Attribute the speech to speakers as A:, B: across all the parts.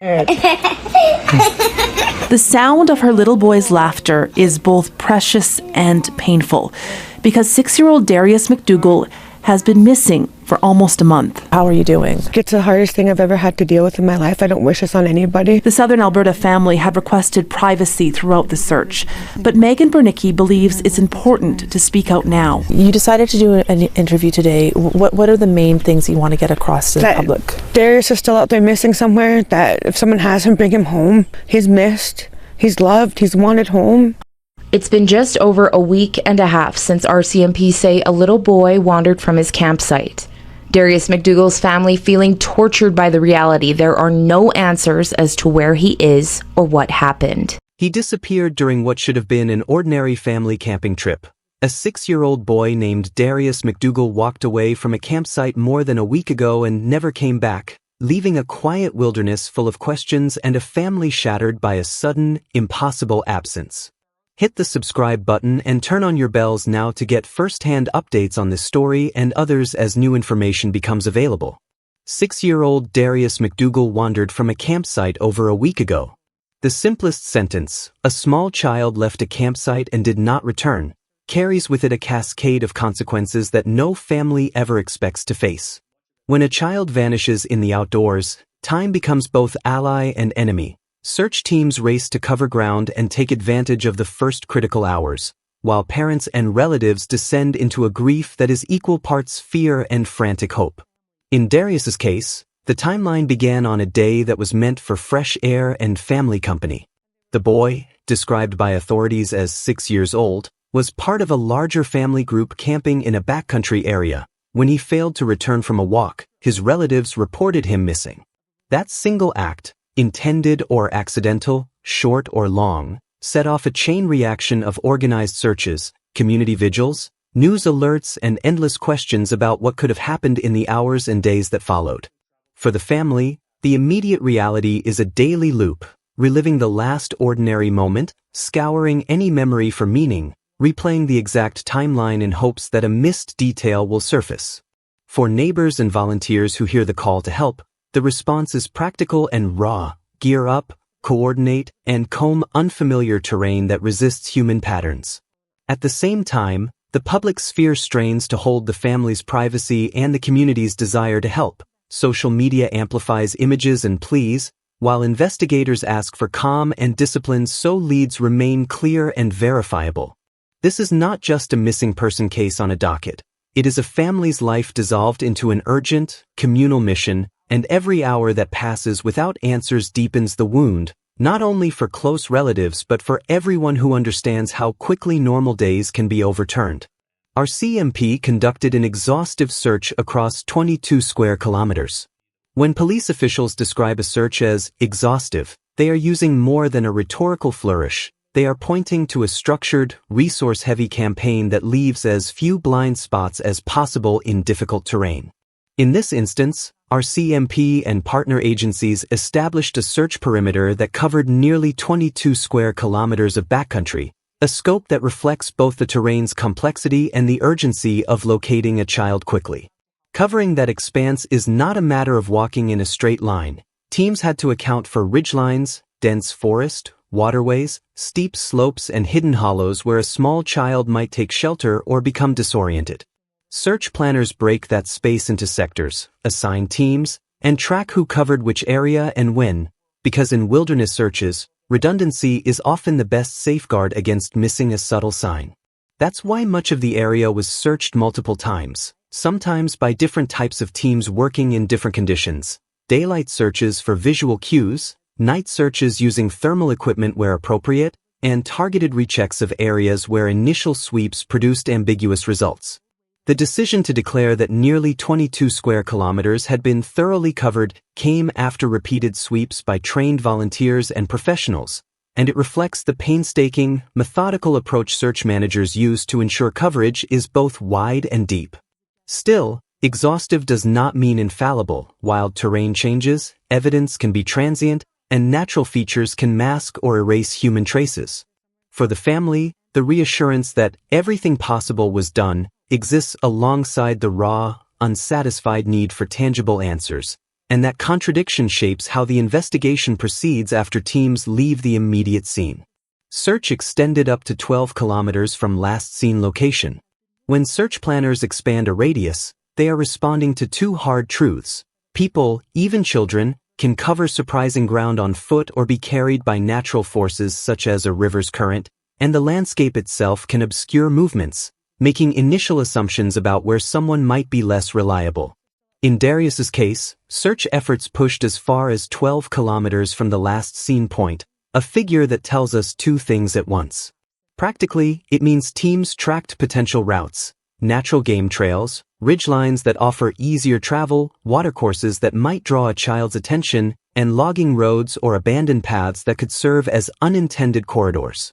A: The sound of her little boy's laughter is both precious and painful because 6-year-old Darius Macdougall has been missing for almost a month.
B: How are you doing?
C: It's the hardest thing I've ever had to deal with in my life. I don't wish this on anybody.
A: The Southern Alberta family had requested privacy throughout the search, but Megan Bernicki believes it's important to speak out now.
B: You decided to do an interview today. What are the main things you want to get across to the public?
C: Darius is still out there missing somewhere, that if someone has him, bring him home. He's missed, he's loved, he's wanted home.
D: It's been just over a week and a half since RCMP say a little boy wandered from his campsite. Darius Macdougall's family feeling tortured by the reality there are no answers as to where he is or what happened.
E: He disappeared during what should have been an ordinary family camping trip. A 6-year-old boy named Darius Macdougall walked away from a campsite more than a week ago and never came back, leaving a quiet wilderness full of questions and a family shattered by a sudden, impossible absence. Hit the subscribe button and turn on your bells now to get first-hand updates on this story and others as new information becomes available. 6-year-old Darius Macdougall wandered from a campsite over a week ago. The simplest sentence, "A small child left a campsite and did not return," carries with it a cascade of consequences that no family ever expects to face. When a child vanishes in the outdoors, time becomes both ally and enemy. Search teams race to cover ground and take advantage of the first critical hours, while parents and relatives descend into a grief that is equal parts fear and frantic hope. In Darius's case, the timeline began on a day that was meant for fresh air and family company. The boy, described by authorities as 6 years old, was part of a larger family group camping in a backcountry area. When he failed to return from a walk, his relatives reported him missing. That single act, intended or accidental, short or long, set off a chain reaction of organized searches, community vigils, news alerts, and endless questions about what could have happened in the hours and days that followed. For the family, the immediate reality is a daily loop, reliving the last ordinary moment, scouring any memory for meaning, replaying the exact timeline in hopes that a missed detail will surface. For neighbors and volunteers who hear the call to help, the response is practical and raw: gear up, coordinate, and comb unfamiliar terrain that resists human patterns. At the same time, the public sphere strains to hold the family's privacy and the community's desire to help. Social media amplifies images and pleas, while investigators ask for calm and discipline so leads remain clear and verifiable. This is not just a missing person case on a docket. It is a family's life dissolved into an urgent, communal mission, and every hour that passes without answers deepens the wound, not only for close relatives but for everyone who understands how quickly normal days can be overturned. RCMP conducted an exhaustive search across 22 square kilometers. When police officials describe a search as exhaustive, they are using more than a rhetorical flourish. They are pointing to a structured, resource-heavy campaign that leaves as few blind spots as possible in difficult terrain. In this instance, RCMP and partner agencies established a search perimeter that covered nearly 22 square kilometers of backcountry, a scope that reflects both the terrain's complexity and the urgency of locating a child quickly. Covering that expanse is not a matter of walking in a straight line. Teams had to account for ridgelines, dense forest, waterways, steep slopes, and hidden hollows where a small child might take shelter or become disoriented. Search planners break that space into sectors, assign teams, and track who covered which area and when, because in wilderness searches, redundancy is often the best safeguard against missing a subtle sign. That's why much of the area was searched multiple times, sometimes by different types of teams working in different conditions. Daylight searches for visual cues, night searches using thermal equipment where appropriate, and targeted rechecks of areas where initial sweeps produced ambiguous results. The decision to declare that nearly 22 square kilometers had been thoroughly covered came after repeated sweeps by trained volunteers and professionals, and it reflects the painstaking, methodical approach search managers use to ensure coverage is both wide and deep. Still, exhaustive does not mean infallible. Wild terrain changes, evidence can be transient, and natural features can mask or erase human traces. For the family, the reassurance that everything possible was done exists alongside the raw, unsatisfied need for tangible answers, and that contradiction shapes how the investigation proceeds after teams leave the immediate scene. Search extended up to 12 kilometers from last seen location. When search planners expand a radius, they are responding to two hard truths. People, even children, can cover surprising ground on foot or be carried by natural forces such as a river's current, and the landscape itself can obscure movements, making initial assumptions about where someone might be less reliable. In Darius's case, search efforts pushed as far as 12 kilometers from the last seen point, a figure that tells us two things at once. Practically, it means teams tracked potential routes, natural game trails, ridgelines that offer easier travel, watercourses that might draw a child's attention, and logging roads or abandoned paths that could serve as unintended corridors.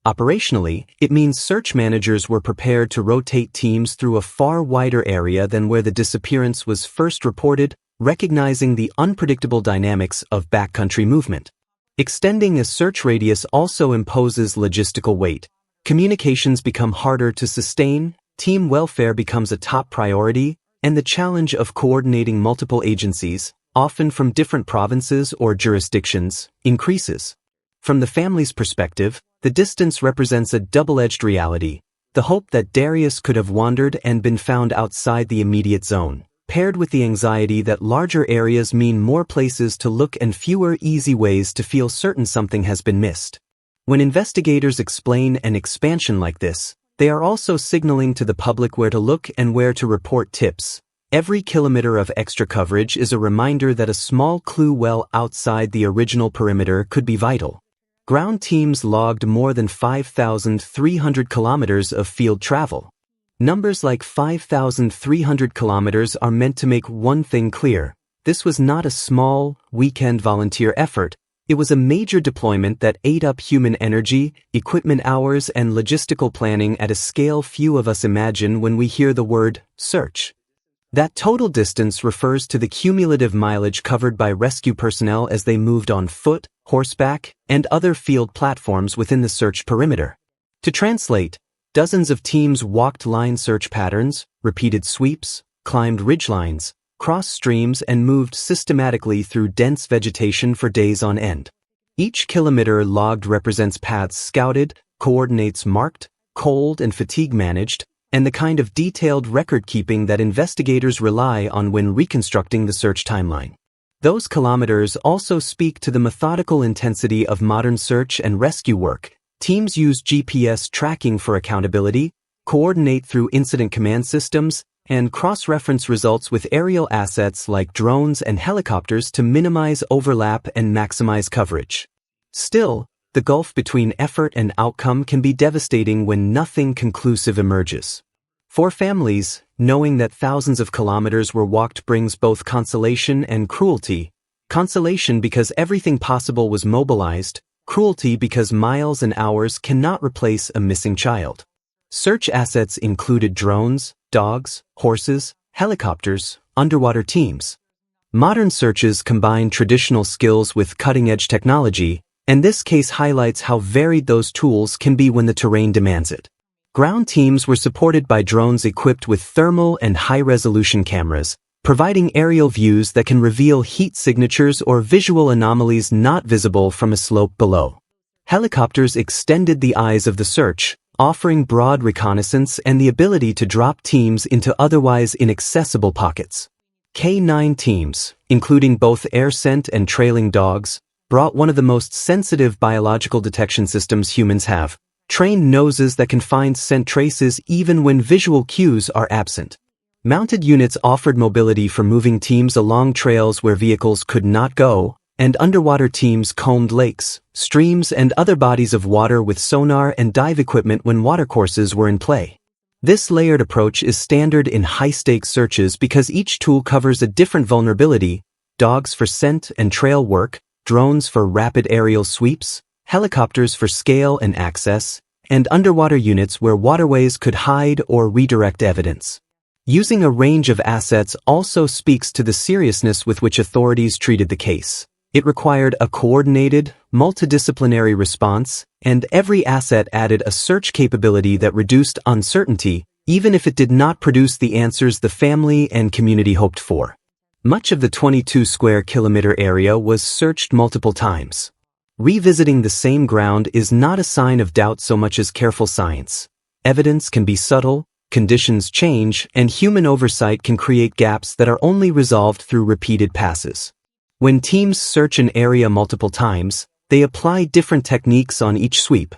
E: Operationally, it means search managers were prepared to rotate teams through a far wider area than where the disappearance was first reported, recognizing the unpredictable dynamics of backcountry movement. Extending a search radius also imposes logistical weight. Communications become harder to sustain, team welfare becomes a top priority, and the challenge of coordinating multiple agencies, often from different provinces or jurisdictions, increases. From the family's perspective, the distance represents a double-edged reality, the hope that Darius could have wandered and been found outside the immediate zone, paired with the anxiety that larger areas mean more places to look and fewer easy ways to feel certain something has been missed. When investigators explain an expansion like this, they are also signaling to the public where to look and where to report tips. Every kilometer of extra coverage is a reminder that a small clue well outside the original perimeter could be vital. Ground teams logged more than 5,300 kilometers of field travel. Numbers like 5,300 kilometers are meant to make one thing clear. This was not a small, weekend volunteer effort. It was a major deployment that ate up human energy, equipment hours, and logistical planning at a scale few of us imagine when we hear the word search. That total distance refers to the cumulative mileage covered by rescue personnel as they moved on foot, horseback, and other field platforms within the search perimeter. To translate, dozens of teams walked line search patterns, repeated sweeps, climbed ridgelines, crossed streams, and moved systematically through dense vegetation for days on end. Each kilometer logged represents paths scouted, coordinates marked, cold and fatigue managed, and the kind of detailed record-keeping that investigators rely on when reconstructing the search timeline. Those kilometers also speak to the methodical intensity of modern search and rescue work. Teams use GPS tracking for accountability, coordinate through incident command systems, and cross-reference results with aerial assets like drones and helicopters to minimize overlap and maximize coverage. Still, the gulf between effort and outcome can be devastating when nothing conclusive emerges. For families, knowing that thousands of kilometers were walked brings both consolation and cruelty. Consolation because everything possible was mobilized, cruelty because miles and hours cannot replace a missing child. Search assets included drones, dogs, horses, helicopters, underwater teams. Modern searches combine traditional skills with cutting-edge technology, and this case highlights how varied those tools can be when the terrain demands it. Ground teams were supported by drones equipped with thermal and high-resolution cameras, providing aerial views that can reveal heat signatures or visual anomalies not visible from a slope below. Helicopters extended the eyes of the search, offering broad reconnaissance and the ability to drop teams into otherwise inaccessible pockets. K9 teams, including both air scent and trailing dogs, brought one of the most sensitive biological detection systems humans have, trained noses that can find scent traces even when visual cues are absent. Mounted units offered mobility for moving teams along trails where vehicles could not go, and underwater teams combed lakes, streams, and other bodies of water with sonar and dive equipment when watercourses were in play. This layered approach is standard in high-stakes searches because each tool covers a different vulnerability: dogs for scent and trail work, drones for rapid aerial sweeps, helicopters for scale and access, and underwater units where waterways could hide or redirect evidence. Using a range of assets also speaks to the seriousness with which authorities treated the case. It required a coordinated, multidisciplinary response, and every asset added a search capability that reduced uncertainty, even if it did not produce the answers the family and community hoped for. Much of the 22 square kilometer area was searched multiple times. Revisiting the same ground is not a sign of doubt so much as careful science. Evidence can be subtle, conditions change, and human oversight can create gaps that are only resolved through repeated passes. When teams search an area multiple times, they apply different techniques on each sweep.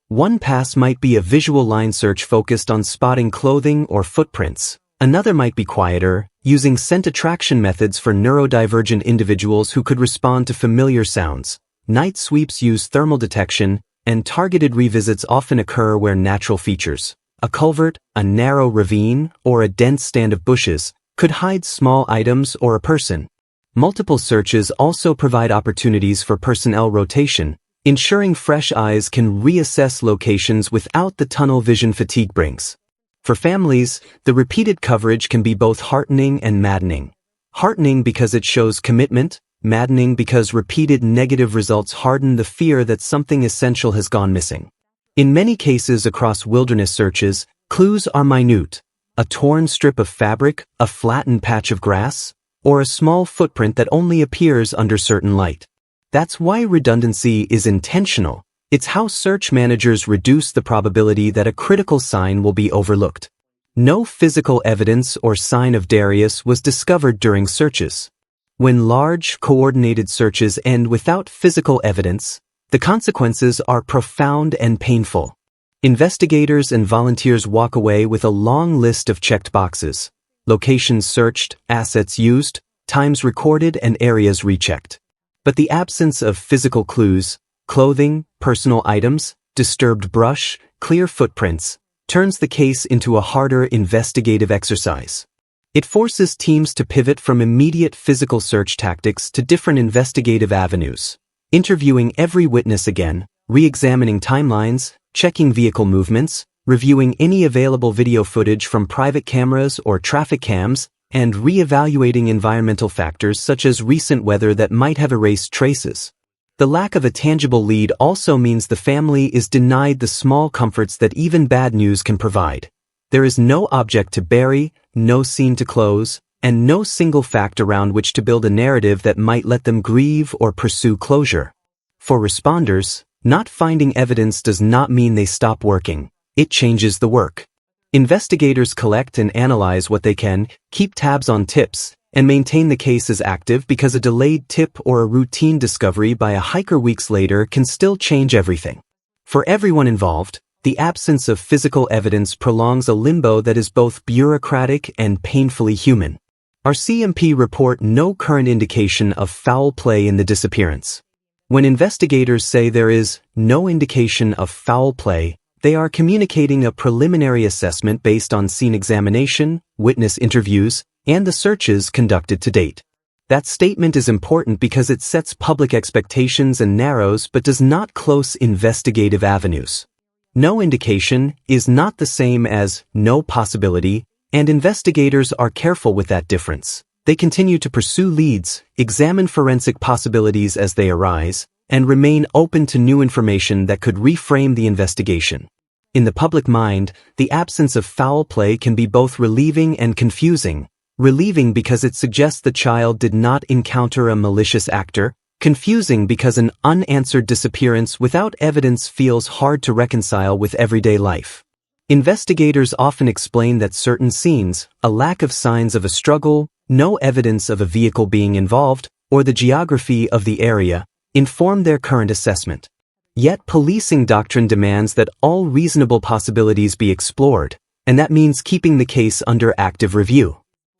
E: One pass might be a visual line search focused on spotting clothing or footprints. Another might be quieter, using scent attraction methods for neurodivergent individuals who could respond to familiar sounds. Night sweeps use thermal detection, and targeted revisits often occur where natural features, a culvert, a narrow ravine, or a dense stand of bushes, could hide small items or a person. Multiple searches also provide opportunities for personnel rotation, ensuring fresh eyes can reassess locations without the tunnel vision fatigue brings. For families, the repeated coverage can be both heartening and maddening. Heartening because it shows commitment, maddening because repeated negative results harden the fear that something essential has gone missing. In many cases across wilderness searches, clues are minute: a torn strip of fabric, a flattened patch of grass, or a small footprint that only appears under certain light. That's why redundancy is intentional. It's how search managers reduce the probability that a critical sign will be overlooked. No physical evidence or sign of Darius was discovered during searches. When large, coordinated searches end without physical evidence, the consequences are profound and painful. Investigators and volunteers walk away with a long list of checked boxes: locations searched, assets used, times recorded, and areas rechecked. But the absence of physical clues, clothing, personal items, disturbed brush, clear footprints, turns the case into a harder investigative exercise. It forces teams to pivot from immediate physical search tactics to different investigative avenues, interviewing every witness again, re-examining timelines, checking vehicle movements, reviewing any available video footage from private cameras or traffic cams, and re-evaluating environmental factors such as recent weather that might have erased traces. The lack of a tangible lead also means the family is denied the small comforts that even bad news can provide. There is no object to bury, no scene to close, and no single fact around which to build a narrative that might let them grieve or pursue closure. For responders, not finding evidence does not mean they stop working. It changes the work. Investigators collect and analyze what they can, keep tabs on tips, and maintain the case as active because a delayed tip or a routine discovery by a hiker weeks later can still change everything. For everyone involved, the absence of physical evidence prolongs a limbo that is both bureaucratic and painfully human. RCMP report no current indication of foul play in the disappearance. When investigators say there is no indication of foul play, they are communicating a preliminary assessment based on scene examination, witness interviews, and the searches conducted to date. That statement is important because it sets public expectations and narrows but does not close investigative avenues. No indication is not the same as no possibility, and investigators are careful with that difference. They continue to pursue leads, examine forensic possibilities as they arise, and remain open to new information that could reframe the investigation. In the public mind, the absence of foul play can be both relieving and confusing. Relieving because it suggests the child did not encounter a malicious actor, confusing because an unanswered disappearance without evidence feels hard to reconcile with everyday life. Investigators often explain that certain scenes, a lack of signs of a struggle, no evidence of a vehicle being involved, or the geography of the area, inform their current assessment. Yet policing doctrine demands that all reasonable possibilities be explored, and that means keeping the case under active review.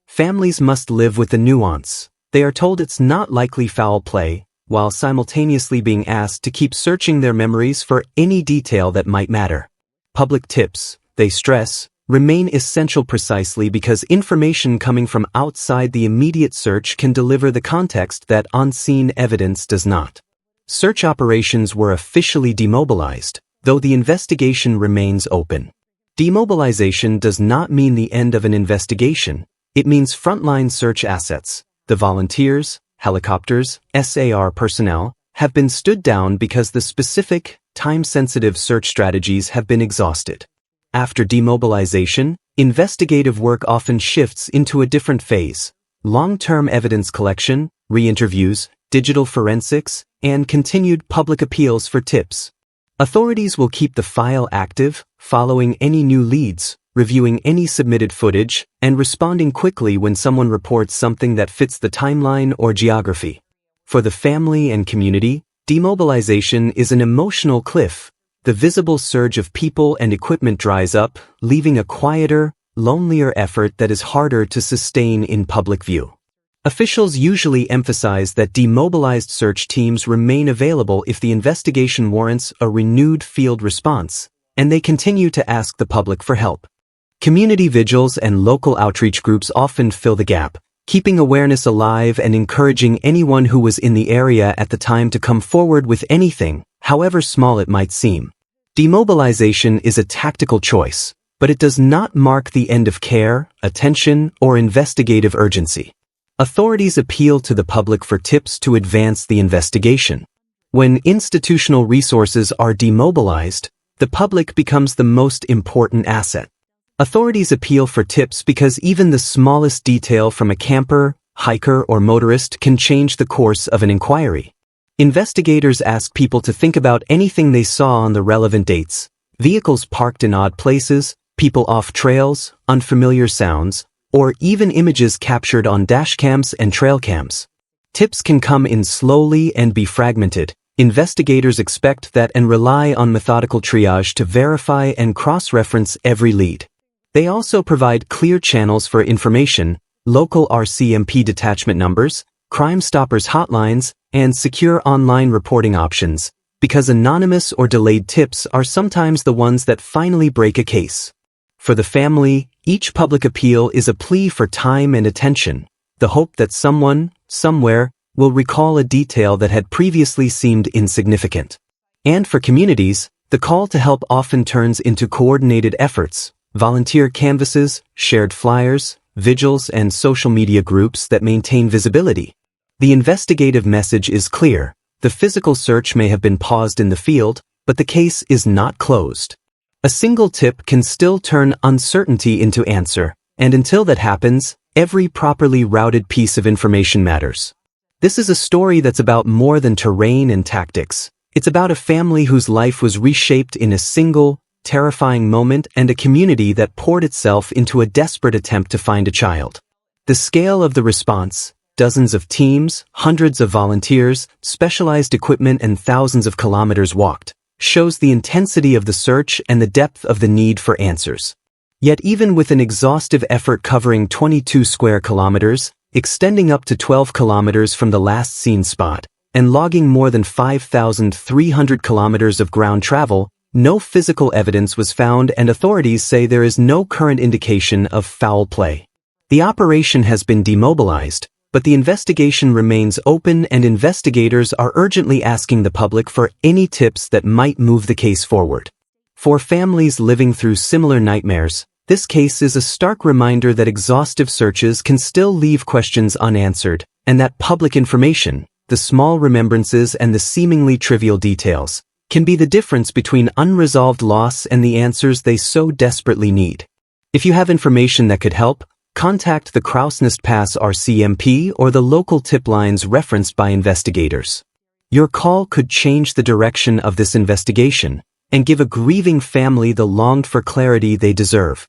E: Families must live with the nuance. They are told it's not likely foul play, while simultaneously being asked to keep searching their memories for any detail that might matter. Public tips, they stress, remain essential precisely because information coming from outside the immediate search can deliver the context that on-scene evidence does not. Search operations were officially demobilized, though the investigation remains open. Demobilization does not mean the end of an investigation. It means frontline search assets, the volunteers, helicopters, SAR personnel, have been stood down because the specific, time-sensitive search strategies have been exhausted. After demobilization, investigative work often shifts into a different phase: long-term evidence collection, re-interviews, digital forensics, and continued public appeals for tips. Authorities will keep the file active, following any new leads, reviewing any submitted footage, and responding quickly when someone reports something that fits the timeline or geography. For the family and community, demobilization is an emotional cliff. The visible surge of people and equipment dries up, leaving a quieter, lonelier effort that is harder to sustain in public view. Officials usually emphasize that demobilized search teams remain available if the investigation warrants a renewed field response, and they continue to ask the public for help. Community vigils and local outreach groups often fill the gap, keeping awareness alive and encouraging anyone who was in the area at the time to come forward with anything, however small it might seem. Demobilization is a tactical choice, but it does not mark the end of care, attention, or investigative urgency. Authorities appeal to the public for tips to advance the investigation. When institutional resources are demobilized, the public becomes the most important asset. Authorities appeal for tips because even the smallest detail from a camper, hiker, or motorist can change the course of an inquiry. Investigators ask people to think about anything they saw on the relevant dates: vehicles parked in odd places, people off trails, unfamiliar sounds, or even images captured on dashcams and trail cams. Tips can come in slowly and be fragmented. Investigators expect that and rely on methodical triage to verify and cross-reference every lead. They also provide clear channels for information, local RCMP detachment numbers, Crime Stoppers hotlines, and secure online reporting options, because anonymous or delayed tips are sometimes the ones that finally break a case. For the family, each public appeal is a plea for time and attention, the hope that someone, somewhere, will recall a detail that had previously seemed insignificant. And for communities, the call to help often turns into coordinated efforts, volunteer canvases, shared flyers, vigils, and social media groups that maintain visibility. The investigative message is clear: the physical search may have been paused in the field, but the case is not closed. A single tip can still turn uncertainty into answer, and until that happens, every properly routed piece of information matters. This is a story that's about more than terrain and tactics. It's about a family whose life was reshaped in a single, terrifying moment, and a community that poured itself into a desperate attempt to find a child. The scale of the response, dozens of teams, hundreds of volunteers, specialized equipment, and thousands of kilometers walked, shows the intensity of the search and the depth of the need for answers. Yet even with an exhaustive effort covering 22 square kilometers, extending up to 12 kilometers from the last seen spot, and logging more than 5,300 kilometers of ground travel, no physical evidence was found, and authorities say there is no current indication of foul play. The operation has been demobilized, but the investigation remains open, and investigators are urgently asking the public for any tips that might move the case forward. For families living through similar nightmares, this case is a stark reminder that exhaustive searches can still leave questions unanswered, and that public information, the small remembrances and the seemingly trivial details, can be the difference between unresolved loss and the answers they so desperately need. If you have information that could help, contact the Crowsnest Pass RCMP or the local tip lines referenced by investigators. Your call could change the direction of this investigation and give a grieving family the longed-for clarity they deserve.